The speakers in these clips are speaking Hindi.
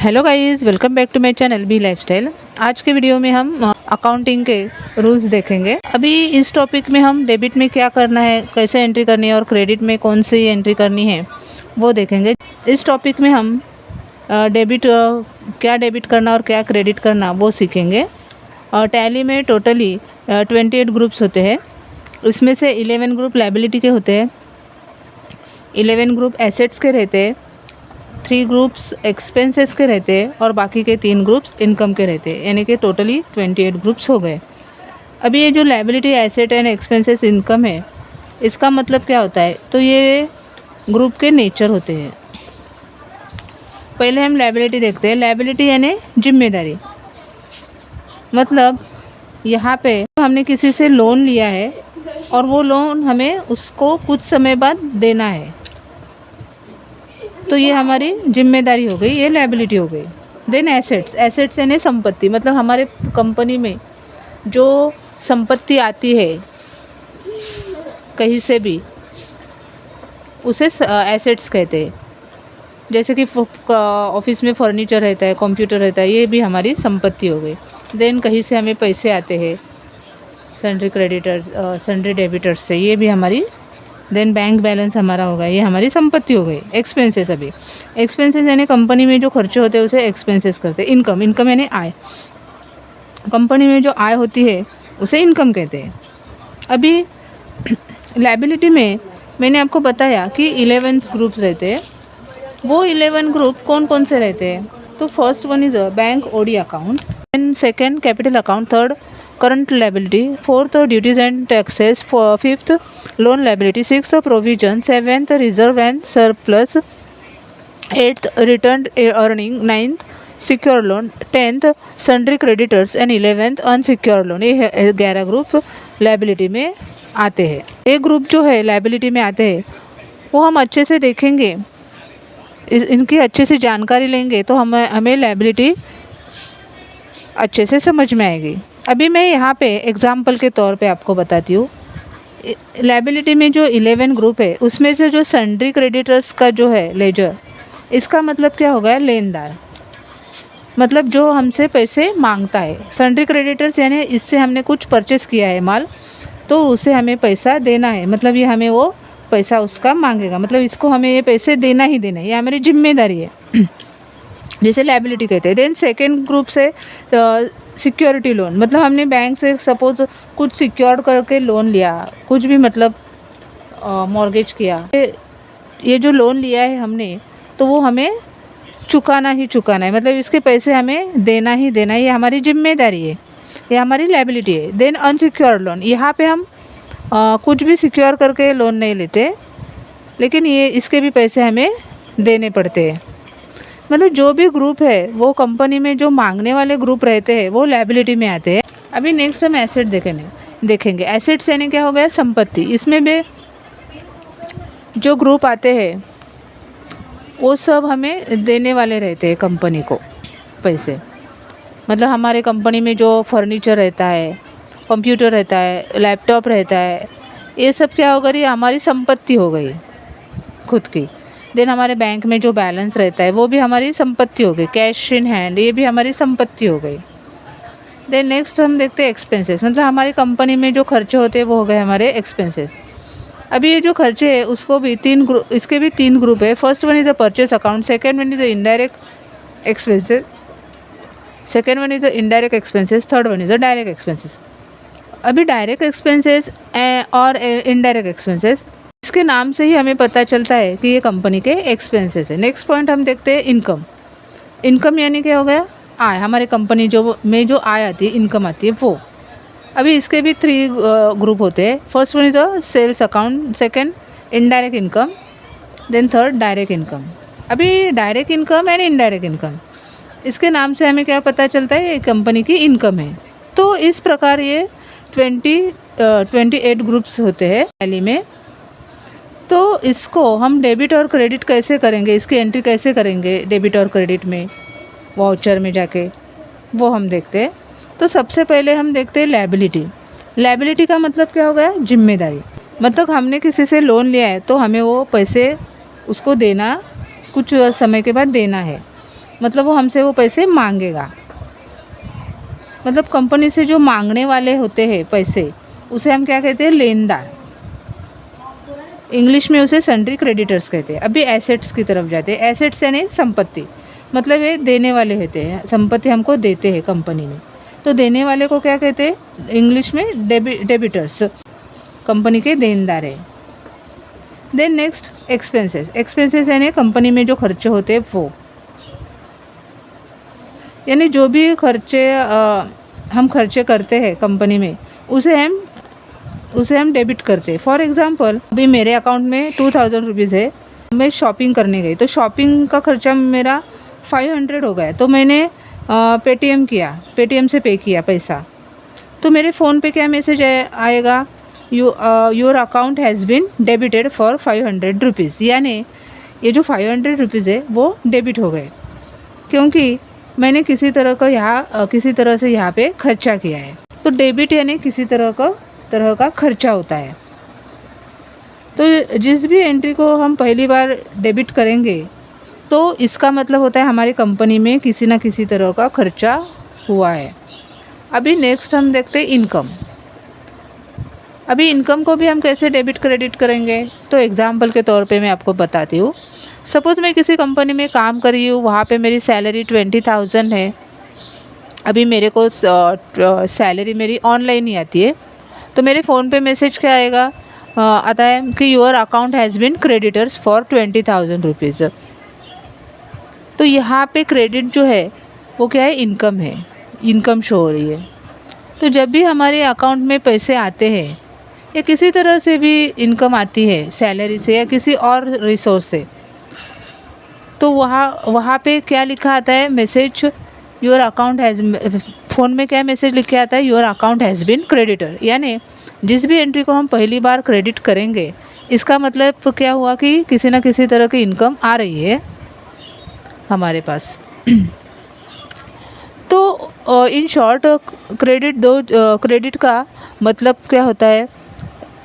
Hello guys, welcome back to my channel B lifestyle. आज के वीडियो में हम अकाउंटिंग के रूल्स देखेंगे। अभी इस टॉपिक में हम डेबिट में क्या करना है, कैसे एंट्री करनी है और क्रेडिट में कौन सी एंट्री करनी है वो देखेंगे। इस टॉपिक में हम डेबिट क्या डेबिट करना और क्या क्रेडिट करना वो सीखेंगे। और टैली में टोटली 28 ग्रुप्स होते हैं। इसमें से 11 ग्रुप लायबिलिटी के होते हैं, 11 ग्रुप एसेट्स के रहते हैं, 3 ग्रुप्स एक्सपेंसेस के रहते हैं और बाकी के 3 ग्रुप्स इनकम के रहते हैं, यानी कि टोटली 28 ग्रुप्स हो गए। अभी ये जो liability asset and expenses income है, इसका मतलब क्या होता है, तो ये ग्रुप के नेचर होते हैं। पहले हम लायबिलिटी देखते हैं। लायबिलिटी यानी जिम्मेदारी, मतलब यहाँ पे हमने किसी से लोन लिया है और वो लोन हमें उसको कुछ समय बाद देना है, तो ये हमारी जिम्मेदारी हो गई, ये लायबिलिटी हो गई। देन एसेट्स, एसेट्स यानी संपत्ति, मतलब हमारे कंपनी में जो संपत्ति आती है कहीं से भी, उसे एसेट्स कहते हैं। जैसे कि ऑफिस में फर्नीचर रहता है, कंप्यूटर रहता है, ये भी हमारी संपत्ति हो गई। देन कहीं से हमें पैसे आते हैं, सन्ड्री क्रेडिटर्स, सन्ड्री डेबिटर्स से, ये भी हमारी। देन बैंक बैलेंस हमारा होगा, ये हमारी संपत्ति हो गई। एक्सपेंसेस, अभी एक्सपेंसेस यानी कंपनी में जो खर्चे होते हैं उसे एक्सपेंसेस करते हैं। इनकम, इनकम यानी आय, कंपनी में जो आय होती है उसे इनकम कहते हैं। अभी लायबिलिटी में मैंने आपको बताया कि 11 ग्रुप्स रहते हैं। वो 11 ग्रुप कौन कौन से रहते हैं, तो first one is bank OD account, then second capital account, third current liability, fourth duties and taxes, fifth loan liability, sixth provision, seventh reserve and surplus, eighth returned earning, ninth secure loan, 10th sundry creditors and 11th unsecured loan। ये 11 ग्रुप लायबिलिटी में आते हैं। एक ग्रुप जो है लायबिलिटी में आते हैं वो हम अच्छे से देखेंगे, इनकी अच्छे से जानकारी लेंगे तो हमें लायबिलिटी अच्छे से समझ में आएगी। अभी मैं यहाँ पे एग्ज़ाम्पल के तौर पे आपको बताती हूँ। लायबिलिटी में जो 11 ग्रुप है उसमें से जो सन्ड्री क्रेडिटर्स का जो है लेजर, इसका मतलब क्या होगा, लेनदार, मतलब जो हमसे पैसे मांगता है। सन्ड्री क्रेडिटर्स यानी इससे हमने कुछ परचेस किया है माल, तो उसे हमें पैसा देना है, मतलब ये हमें वो पैसा उसका मांगेगा, मतलब इसको हमें ये पैसे देना ही देना है, ये हमारी जिम्मेदारी है, जैसे लायबिलिटी कहते हैं। देन सेकेंड ग्रुप से सिक्योरिटी लोन, मतलब हमने बैंक से सपोज कुछ सिक्योर करके लोन लिया, कुछ भी, मतलब मॉर्गेज किया, ये जो लोन लिया है हमने, तो वो हमें चुकाना ही चुकाना है, मतलब इसके पैसे हमें देना ही देना है, ये हमारी जिम्मेदारी है, ये हमारी लायबिलिटी है। देन अनसिक्योर्ड लोन, यहाँ पे हम कुछ भी सिक्योर करके लोन नहीं लेते, लेकिन ये इसके भी पैसे हमें देने पड़ते हैं। मतलब जो भी ग्रुप है वो कंपनी में जो मांगने वाले ग्रुप रहते हैं वो लायबिलिटी में आते हैं। अभी नेक्स्ट हम एसेट देखेंगे। एसेट्स यानी क्या हो गया, संपत्ति। इसमें भी जो ग्रुप आते हैं वो सब हमें देने वाले रहते हैं कंपनी को पैसे, मतलब हमारे कंपनी में जो फर्नीचर रहता है, कंप्यूटर रहता है, लैपटॉप रहता है, ये सब क्या हो गई, ये हमारी संपत्ति हो गई खुद की। देन हमारे बैंक में जो बैलेंस रहता है वो भी हमारी संपत्ति हो गई। कैश इन हैंड, ये भी हमारी संपत्ति हो गई। देन नेक्स्ट हम देखते हैं एक्सपेंसेस, मतलब हमारी कंपनी में जो खर्चे होते हैं वो हो गए हमारे एक्सपेंसेस। अभी ये जो खर्चे है उसको भी इसके भी 3 ग्रुप है। First one is a purchase account, second one is a indirect expenses, third one is a direct expenses. अभी डायरेक्ट एक्सपेंसेस और इनडायरेक्ट एक्सपेंसेस, इसके नाम से ही हमें पता चलता है कि ये कंपनी के एक्सपेंसेस है। नेक्स्ट पॉइंट हम देखते हैं इनकम। इनकम यानी क्या हो गया, आय, हमारे कंपनी जो आय आती है, इनकम आती है वो। अभी इसके भी 3 ग्रुप होते हैं। First one is a sales account, second indirect income, then third direct income. अभी direct income and indirect income, इसके नाम से हमें क्या पता चलता है, ये कंपनी की इनकम है। तो इस प्रकार ये 28 ग्रुप्स होते हैं टैली में। तो इसको हम डेबिट और क्रेडिट कैसे करेंगे, इसकी एंट्री कैसे करेंगे डेबिट और क्रेडिट में, वाउचर में जाके, वो हम देखते हैं। तो सबसे पहले हम देखते हैं लायबिलिटी। लायबिलिटी का मतलब क्या हो गया, जिम्मेदारी, मतलब हमने किसी से लोन लिया है तो हमें वो पैसे उसको देना, कुछ समय के बाद देना है। मतलब वो हमसे वो पैसे मांगेगा। मतलब कंपनी से जो मांगने वाले होते हैं पैसे, उसे हम क्या कहते हैं, लेनदार। इंग्लिश में उसे सन्ड्री क्रेडिटर्स कहते हैं। अभी एसेट्स की तरफ जाते हैं। एसेट्स यानी संपत्ति, मतलब ये देने वाले होते हैं, संपत्ति हमको देते हैं कंपनी में। तो देने वाले को क्या कहते हैं, इंग्लिश में डेबिटर्स, कंपनी के देनदार है। Then next expenses. एक्सपेंसेस यानी कंपनी में जो खर्चे होते हैं वो, यानी जो भी खर्चे हम खर्चे करते हैं कंपनी में, उसे हम डेबिट करते हैं। फॉर एग्ज़ाम्पल अभी मेरे अकाउंट में 2000 रुपीज़ है, मैं शॉपिंग करने गई तो शॉपिंग का खर्चा मेरा 500 हो गया, तो मैंने पेटीएम किया, पेटीएम से पे किया पैसा, तो मेरे फ़ोन पे क्या मैसेज आएगा, your account has been debited for 500 rupees. यानी ये जो 500 रुपीज़ है वो डेबिट हो गए, क्योंकि मैंने किसी तरह से यहाँ पे खर्चा किया है। तो डेबिट यानी किसी तरह का खर्चा होता है। तो जिस भी एंट्री को हम पहली बार डेबिट करेंगे तो इसका मतलब होता है हमारी कंपनी में किसी न किसी तरह का खर्चा हुआ है। अभी नेक्स्ट हम देखते हैं इनकम। अभी इनकम को भी हम कैसे डेबिट क्रेडिट करेंगे, तो एग्जाम्पल के तौर पे मैं आपको बताती हूँ। सपोज़ मैं किसी कंपनी में काम कर रही हूँ, वहाँ पे मेरी सैलरी 20,000 है। अभी मेरे को सैलरी मेरी ऑनलाइन ही आती है, तो मेरे फ़ोन पे मैसेज क्या आएगा, आता है कि your account has been creditors for 20,000 rupees. तो यहाँ पे क्रेडिट जो है वो क्या है, इनकम है, इनकम शो हो रही है। तो जब भी हमारे अकाउंट में पैसे आते हैं या किसी तरह से भी इनकम आती है, सैलरी से या किसी और रिसोर्स से, तो वहाँ पे क्या लिखा आता है, message your account has, phone में क्या मैसेज लिख के आता है, your account has been creditor. यानी जिस भी एंट्री को हम पहली बार क्रेडिट करेंगे, इसका मतलब क्या हुआ कि किसी न किसी तरह की इनकम आ रही है हमारे पास। तो इन शॉर्ट क्रेडिट का मतलब क्या होता है,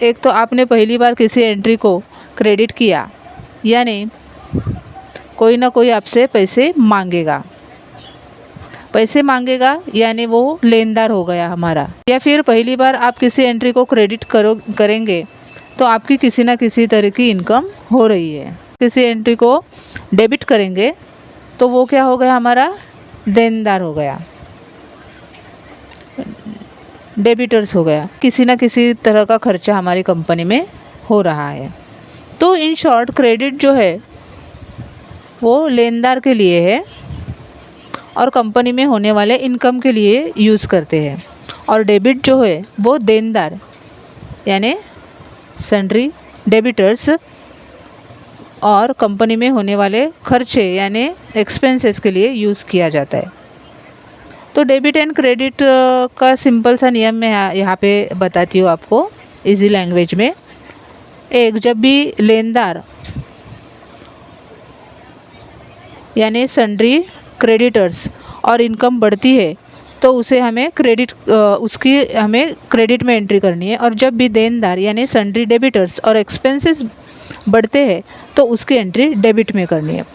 एक तो आपने पहली बार किसी एंट्री को क्रेडिट किया, यानी कोई ना कोई आपसे पैसे मांगेगा, यानी वो लेनदार हो गया हमारा। या फिर पहली बार आप किसी एंट्री को क्रेडिट करेंगे तो आपकी किसी ना किसी तरह की इनकम हो रही है। किसी एंट्री को डेबिट करेंगे तो वो क्या हो गया, हमारा देनदार हो गया, डेबिटर्स हो गया, किसी ना किसी तरह का खर्चा हमारी कंपनी में हो रहा है। तो इन शॉर्ट क्रेडिट जो है वो लेनदार के लिए है और कंपनी में होने वाले इनकम के लिए यूज़ करते हैं, और डेबिट जो है वो देनदार यानी सन्ड्री डेबिटर्स और कंपनी में होने वाले खर्चे यानी एक्सपेंसेस के लिए यूज़ किया जाता है। तो डेबिट एंड क्रेडिट का सिंपल सा नियम मैं यहाँ पे बताती हूँ आपको इजी लैंग्वेज में। एक, जब भी लेनदार यानी सन्ड्री क्रेडिटर्स और इनकम बढ़ती है तो उसे हमें उसकी हमें क्रेडिट में एंट्री करनी है, और जब भी देनदार यानी सन्ड्री डेबिटर्स और एक्सपेंसेस बढ़ते हैं तो उसकी एंट्री डेबिट में करनी है।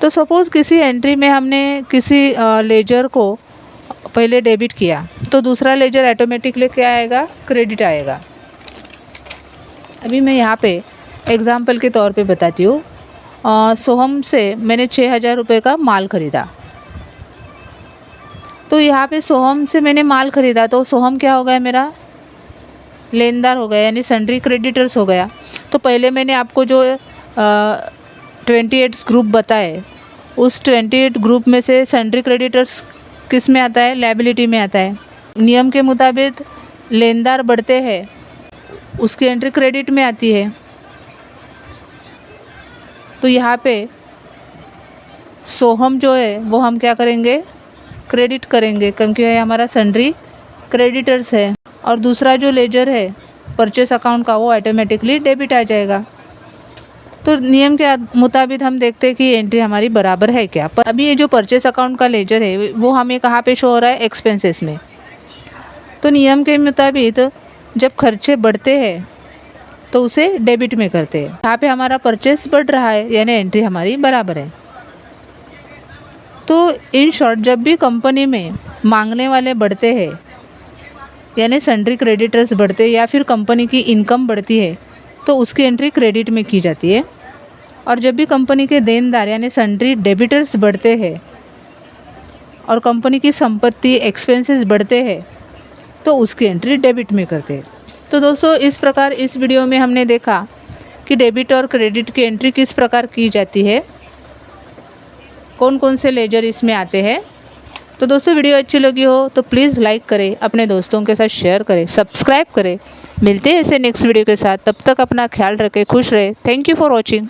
तो सपोज़ किसी एंट्री में हमने किसी लेजर को पहले डेबिट किया तो दूसरा लेजर ऑटोमेटिकली क्या आएगा, क्रेडिट आएगा। अभी मैं यहाँ पे एग्ज़ाम्पल के तौर पे बताती हूँ। सोहम से मैंने 6,000 रुपये का माल ख़रीदा, तो यहाँ पे सोहम से मैंने माल ख़रीदा तो सोहम क्या हो गया, मेरा लेनदार हो गया यानी सन्ड्री क्रेडिटर्स हो गया। तो पहले मैंने आपको जो 28 ग्रुप बताए, उस 28 ग्रुप में से सन्ड्री क्रेडिटर्स किस में आता है, लायबिलिटी में आता है। नियम के मुताबिक लेनदार बढ़ते हैं, उसकी एंट्री क्रेडिट में आती है। तो यहाँ पे सोहम जो है वो हम क्या करेंगे, क्रेडिट करेंगे, क्योंकि ये हमारा सन्ड्री क्रेडिटर्स है। और दूसरा जो लेजर है परचेस अकाउंट का, वो ऑटोमेटिकली डेबिट आ जाएगा। तो नियम के मुताबिक हम देखते हैं कि एंट्री हमारी बराबर है क्या। पर अभी ये जो परचेस अकाउंट का लेजर है वो हमें कहाँ पे शो हो रहा है, एक्सपेंसेस में। तो नियम के मुताबिक जब खर्चे बढ़ते हैं तो उसे डेबिट में करते हैं। यहाँ पे हमारा परचेस बढ़ रहा है यानी एंट्री हमारी बराबर है। तो इन शॉर्ट जब भी कंपनी में मांगने वाले बढ़ते हैं यानी सन्ड्री क्रेडिटर्स बढ़ते हैं या फिर कंपनी की इनकम बढ़ती है तो उसकी एंट्री क्रेडिट में की जाती है। और जब भी कंपनी के देनदार यानी सन्ड्री डेबिटर्स बढ़ते हैं और कंपनी की संपत्ति एक्सपेंसेस बढ़ते हैं तो उसकी एंट्री डेबिट में करते हैं। तो दोस्तों इस प्रकार इस वीडियो में हमने देखा कि डेबिट और क्रेडिट की एंट्री किस प्रकार की जाती है, कौन कौन से लेजर इसमें आते हैं। तो दोस्तों वीडियो अच्छी लगी हो तो प्लीज़ लाइक करें, अपने दोस्तों के साथ शेयर करें, सब्सक्राइब करें। मिलते हैं ऐसे नेक्स्ट वीडियो के साथ, तब तक अपना ख्याल रखें, खुश रहे। Thank you for watching.